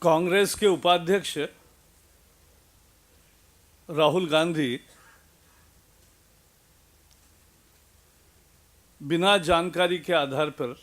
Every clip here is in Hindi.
कांग्रेस के उपाध्यक्ष राहुल गांधी बिना जानकारी के आधार पर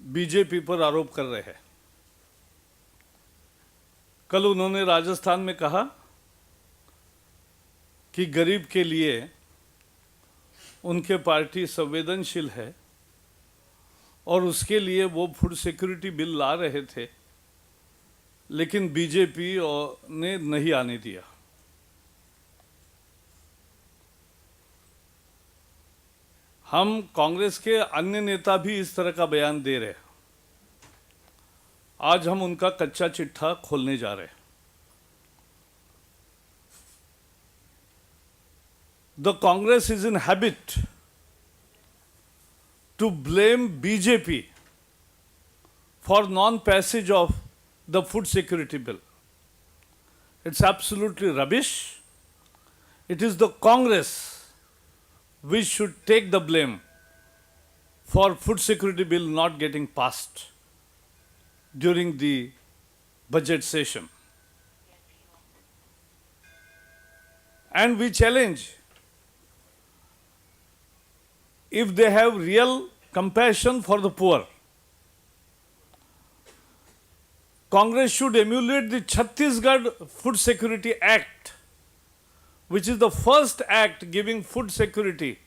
बीजेपी पर आरोप कर रहे हैं। कल उन्होंने राजस्थान में कहा कि गरीब के लिए उनके पार्टी संवेदनशील है और उसके लिए वो फूड सिक्योरिटी बिल ला रहे थे, लेकिन बीजेपी ने नहीं आने दिया। हम कांग्रेस के अन्य नेता भी इस तरह का बयान दे रहे हैं। आज हम उनका कच्चा चिट्ठा खोलने जा रहे हैं। The Congress is in habit to blame BJP for non-passage of the food security bill. It's absolutely rubbish. It is the Congress which should take the blame for food security bill not getting passed during the budget session. And we challenge, if they have real compassion for the poor, Congress should emulate the Chhattisgarh Food Security Act, which is the first act giving food security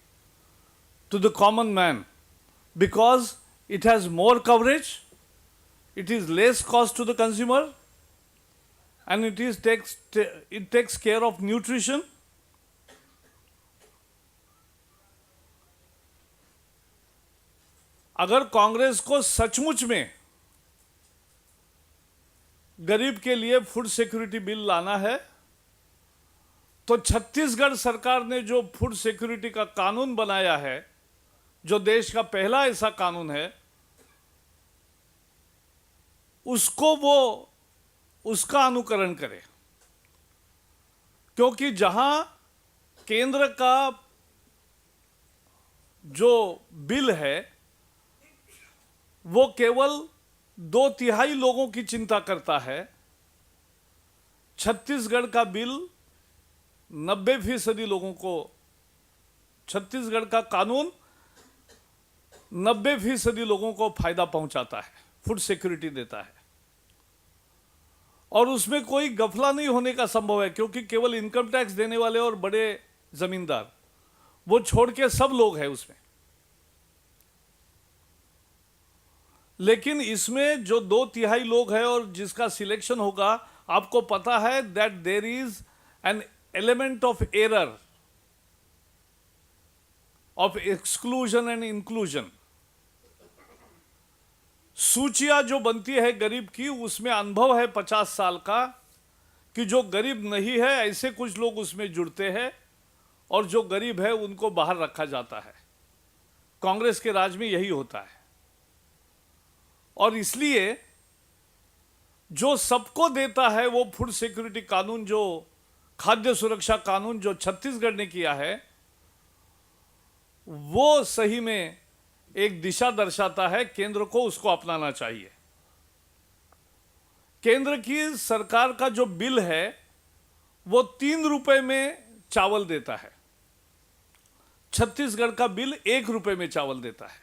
to the common man, because it has more coverage, it is less cost to the consumer, and it takes care of nutrition. अगर कांग्रेस को सचमुच में गरीब के लिए फूड सिक्योरिटी बिल लाना है, तो छत्तीसगढ़ सरकार ने जो फूड सिक्योरिटी का कानून बनाया है, जो देश का पहला ऐसा कानून है, उसका अनुकरण करे। क्योंकि जहां केंद्र का जो बिल है वो केवल 2/3 लोगों की चिंता करता है, छत्तीसगढ़ का बिल 90% लोगों को, छत्तीसगढ़ का कानून 90% लोगों को फायदा पहुंचाता है, फूड सिक्योरिटी देता है। और उसमें कोई गफला नहीं होने का संभव है, क्योंकि केवल इनकम टैक्स देने वाले और बड़े जमींदार, वो छोड़ के सब लोग हैं उसमें। लेकिन इसमें जो 2/3 लोग हैं और जिसका सिलेक्शन होगा, आपको पता है that there is an element of error of exclusion and inclusion. सूचियां जो बनती है गरीब की, उसमें अनुभव है 50 साल का कि जो गरीब नहीं है ऐसे कुछ लोग उसमें जुड़ते हैं, और जो गरीब है उनको बाहर रखा जाता है। कांग्रेस के राज में यही होता है। और इसलिए जो सबको देता है वो फूड सिक्योरिटी कानून, जो खाद्य सुरक्षा कानून जो छत्तीसगढ़ ने किया है, वो सही में एक दिशा दर्शाता है। केंद्र को उसको अपनाना चाहिए। केंद्र की सरकार का जो बिल है वो 3 रुपए में चावल देता है, छत्तीसगढ़ का बिल 1 रुपए में चावल देता है।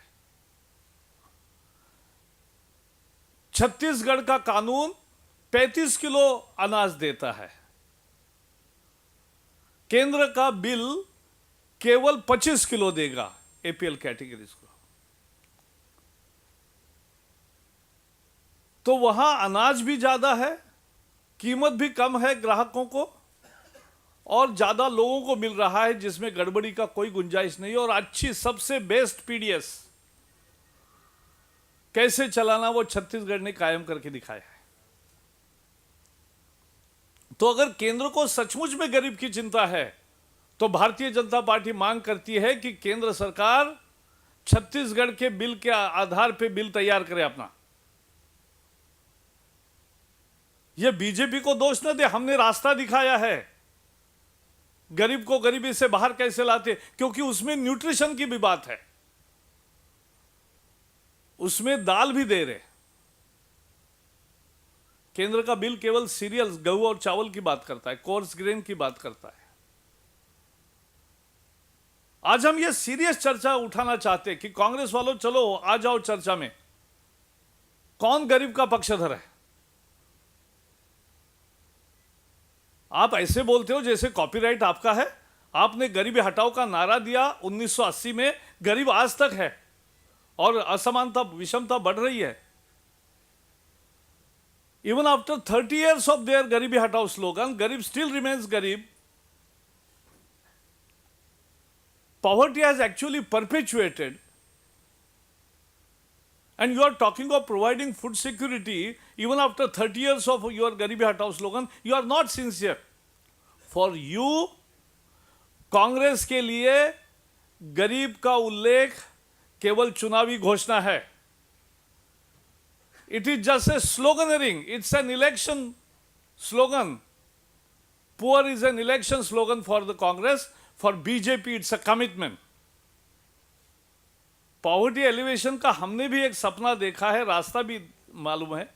छत्तीसगढ़ का कानून 35 किलो अनाज देता है, केंद्र का बिल केवल 25 किलो देगा एपीएल कैटेगरीज को। तो वहां अनाज भी ज्यादा है, कीमत भी कम है ग्राहकों को, और ज्यादा लोगों को मिल रहा है, जिसमें गड़बड़ी का कोई गुंजाइश नहीं है। और अच्छी सबसे बेस्ट पीडीएस कैसे चलाना वो छत्तीसगढ़ ने कायम करके दिखाया है। तो अगर केंद्र को सचमुच में गरीब की चिंता है, तो भारतीय जनता पार्टी मांग करती है कि केंद्र सरकार छत्तीसगढ़ के बिल के आधार पर बिल तैयार करे अपना। यह बीजेपी को दोष न दे, हमने रास्ता दिखाया है गरीब को गरीबी से बाहर कैसे लाते, क्योंकि उसमें न्यूट्रिशन की भी बात है, उसमें दाल भी दे रहे। केंद्र का बिल केवल सीरियल्स, गेहूं और चावल की बात करता है, कोर्स ग्रेन की बात करता है। आज हम ये सीरियस चर्चा उठाना चाहते हैं कि कांग्रेस वालों चलो आ जाओ चर्चा में, कौन गरीब का पक्षधर है। आप ऐसे बोलते हो जैसे कॉपीराइट आपका है। आपने गरीबी हटाओ का नारा दिया 1980 में, गरीब आज तक है और असमानता, विषमता बढ़ रही है। Even after 30 years of their गरीबी हटाओ स्लोगन, गरीब स्टिल रिमेन्स गरीब। Poverty has actually perpetuated, and you are talking of providing food security even after 30 years of your Garibi Hatao slogan. You are not sincere. For you, Congress के लिए गरीब का उल्लेख केवल चुनावी घोषणा है। It is just a sloganeering. It's an election slogan. Poor is an election slogan for the Congress. For BJP, it's a commitment. Poverty alleviation का हमने भी एक सपना देखा है, रास्ता भी मालूम है।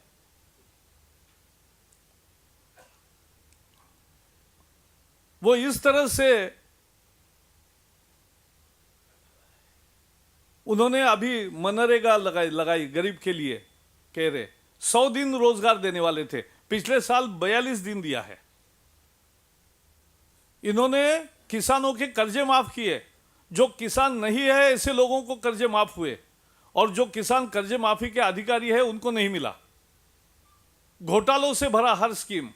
वो इस तरह से उन्होंने अभी मनरेगा लगाई गरीब के लिए, कह रहे 100 दिन रोजगार देने वाले थे, पिछले साल 42 दिन दिया है। इन्होंने किसानों के कर्जे माफ किए, जो किसान नहीं है ऐसे लोगों को कर्जे माफ हुए, और जो किसान कर्जे माफी के अधिकारी है उनको नहीं मिला। घोटालों से भरा हर स्कीम,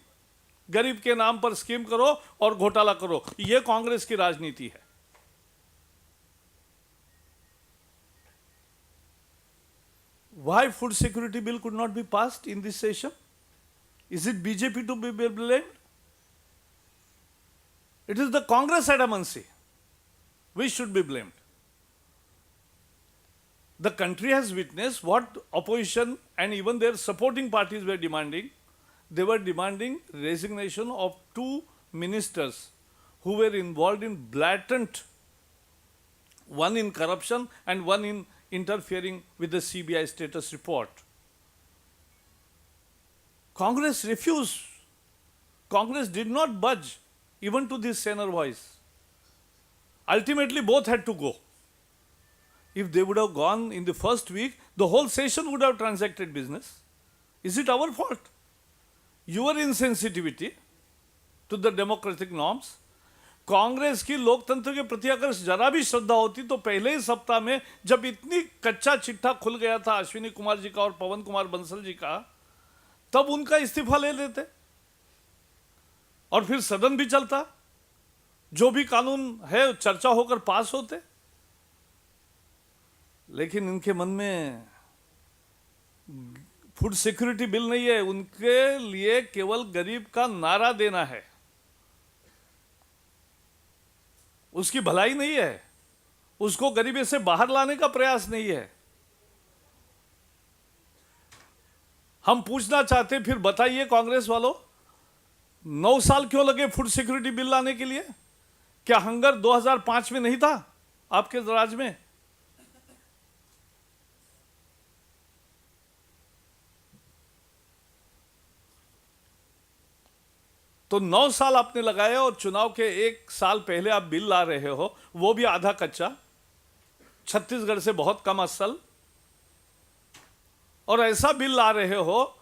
गरीब के नाम पर स्कीम करो और घोटाला करो, यह कांग्रेस की राजनीति है। Why food security bill could not be passed in this session? Is it BJP to be blamed? It is the Congress adamancy. We should be blamed. The country has witnessed what opposition and even their supporting parties were demanding. They were demanding resignation of 2 ministers who were involved in blatant, one in corruption and one in interfering with the CBI status report. Congress refused. Congress did not budge even to this tenor voice. Ultimately, both had to go. If they would have gone in the first week, the whole session would have transacted business. Is it our fault? Your insensitivity to the democratic norms. Congress की लोकतंत्र के प्रति अगर जरा भी श्रद्धा होती तो पहले ही सप्ताह में, जब इतनी कच्चा चिट्ठा खुल गया था अश्विनी कुमार जी का और पवन कुमार बंसल जी का, तब उनका इस्तीफा ले लेते और फिर सदन भी चलता, जो भी कानून है चर्चा होकर पास होते। लेकिन इनके मन में फूड सिक्योरिटी बिल नहीं है, उनके लिए केवल गरीब का नारा देना है, उसकी भलाई नहीं है, उसको गरीबी से बाहर लाने का प्रयास नहीं है। हम पूछना चाहते, फिर बताइए कांग्रेस वालों, 9 साल क्यों लगे फूड सिक्योरिटी बिल लाने के लिए? क्या हंगर 2005 में नहीं था आपके राज में? तो 9 साल आपने लगाए और चुनाव के 1 साल पहले आप बिल ला रहे हो, वो भी आधा कच्चा, छत्तीसगढ़ से बहुत कम असल, और ऐसा बिल ला रहे हो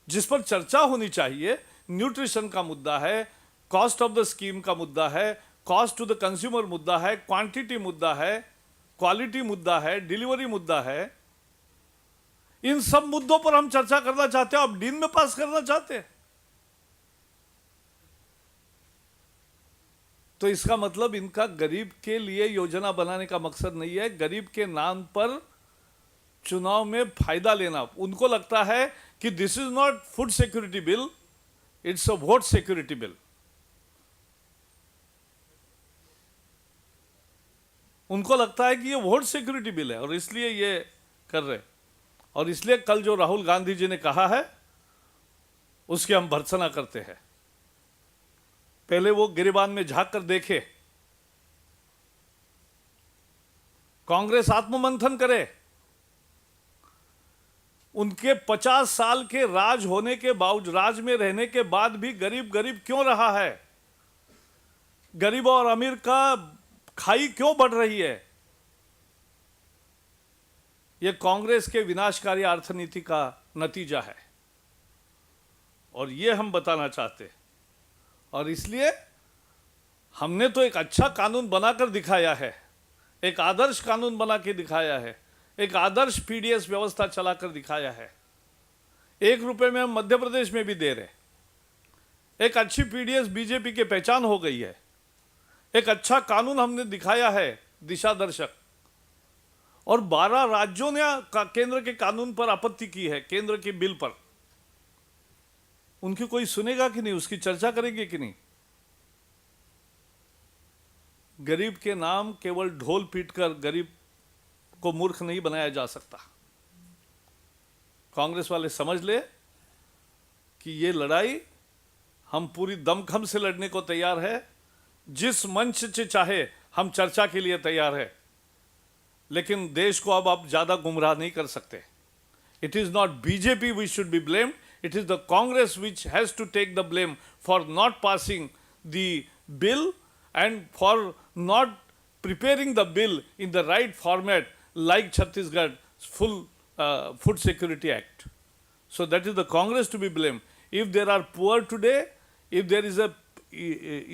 जिस पर चर्चा होनी चाहिए। न्यूट्रिशन का मुद्दा है, कॉस्ट ऑफ द स्कीम का मुद्दा है, कॉस्ट टू द कंज्यूमर मुद्दा है, क्वांटिटी मुद्दा है, क्वालिटी मुद्दा है, डिलीवरी मुद्दा है। इन सब मुद्दों पर हम चर्चा करना चाहते हैं, आप दिन में पास करना चाहते हैं। तो इसका मतलब इनका गरीब के लिए योजना बनाने का मकसद नहीं है, गरीब के नाम पर चुनाव में फायदा लेना। उनको लगता है कि this is not food security bill, it's a vote security bill. उनको लगता है कि ये वोट सिक्योरिटी बिल है और इसलिए ये कर रहे। और इसलिए कल जो राहुल गांधी जी ने कहा है उसकी हम भर्त्सना करते हैं। पहले वो गिरिबान में झांक कर देखे, कांग्रेस आत्ममंथन करे। उनके 50 साल के राज होने के बावजूद, राज में रहने के बाद भी गरीब गरीब क्यों रहा है? गरीब और अमीर का खाई क्यों बढ़ रही है? यह कांग्रेस के विनाशकारी अर्थनीति का नतीजा है और यह हम बताना चाहते हैं। और इसलिए हमने तो एक अच्छा कानून बनाकर दिखाया है, एक आदर्श कानून बना के दिखाया है, एक आदर्श पीडीएस व्यवस्था चलाकर दिखाया है। 1 रुपए में हम मध्य प्रदेश में भी दे रहे। एक अच्छी पीडीएस बीजेपी की पहचान हो गई है। एक अच्छा कानून हमने दिखाया है, दिशा दर्शक। और 12 राज्यों ने केंद्र के कानून पर आपत्ति की है, केंद्र के बिल पर। उनकी कोई सुनेगा कि नहीं? उसकी चर्चा करेंगे कि नहीं? गरीब के नाम केवल ढोल पीटकर गरीब को मूर्ख नहीं बनाया जा सकता। कांग्रेस वाले समझ ले कि ये लड़ाई हम पूरी दमखम से लड़ने को तैयार है। जिस मंच से चाहे हम चर्चा के लिए तैयार है, लेकिन देश को अब आप ज्यादा गुमराह नहीं कर सकते। It is not BJP we should be blamed, it is the Congress which has to take the blame for not passing the bill and for not preparing the bill in the right format like Chhattisgarh full Food Security Act. So that is the Congress to be blamed. If there are poor today, if there is a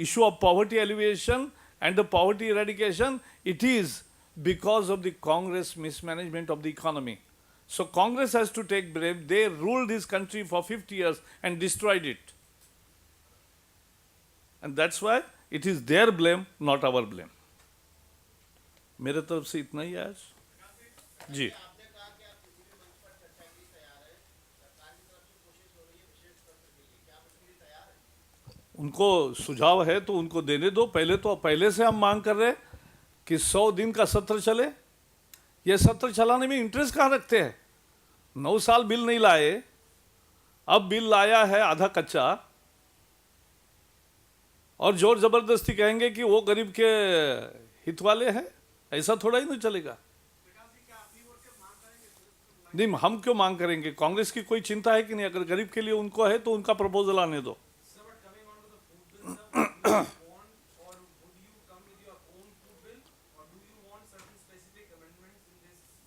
issue of poverty alleviation and the poverty eradication, it is because of the Congress mismanagement of the economy. So Congress has to take blame. They ruled this country for 50 years and destroyed it. And that's why it is their blame, not our blame. मेरे तरफ से इतना ही है आज। जी। उनको सुझाव है तो उनको देने दो। पहले से हम मांग कर रहे कि 100 दिन का सत्र चले। ये सत्र चलाने में इंटरेस्ट कहाँ रखते हैं? 9 साल बिल नहीं लाए, अब बिल लाया है आधा कच्चा, और जोर जबरदस्ती कहेंगे कि वो गरीब के हित वाले हैं। ऐसा थोड़ा ही नहीं चलेगा। नहीं, हम क्यों मांग करेंगे? कांग्रेस की कोई चिंता है कि नहीं? अगर गरीब के लिए उनको है तो उनका प्रपोजल आने दो।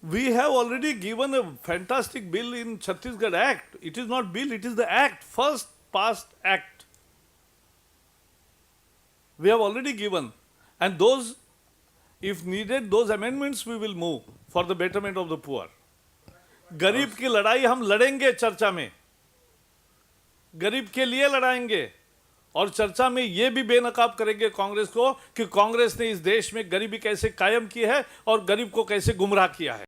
We have already given a fantastic bill in Chhattisgarh Act. It is not bill, it is the act, first passed act. We have already given. And those, if needed, those amendments we will move for the betterment of the poor. गरीब की लड़ाई हम लड़ेंगे चर्चा में, गरीब के लिए लड़ाएंगे, और चर्चा में ये भी बेनकाब करेंगे कांग्रेस को कि कांग्रेस ने इस देश में गरीबी कैसे कायम की है और गरीब को कैसे गुमराह किया है।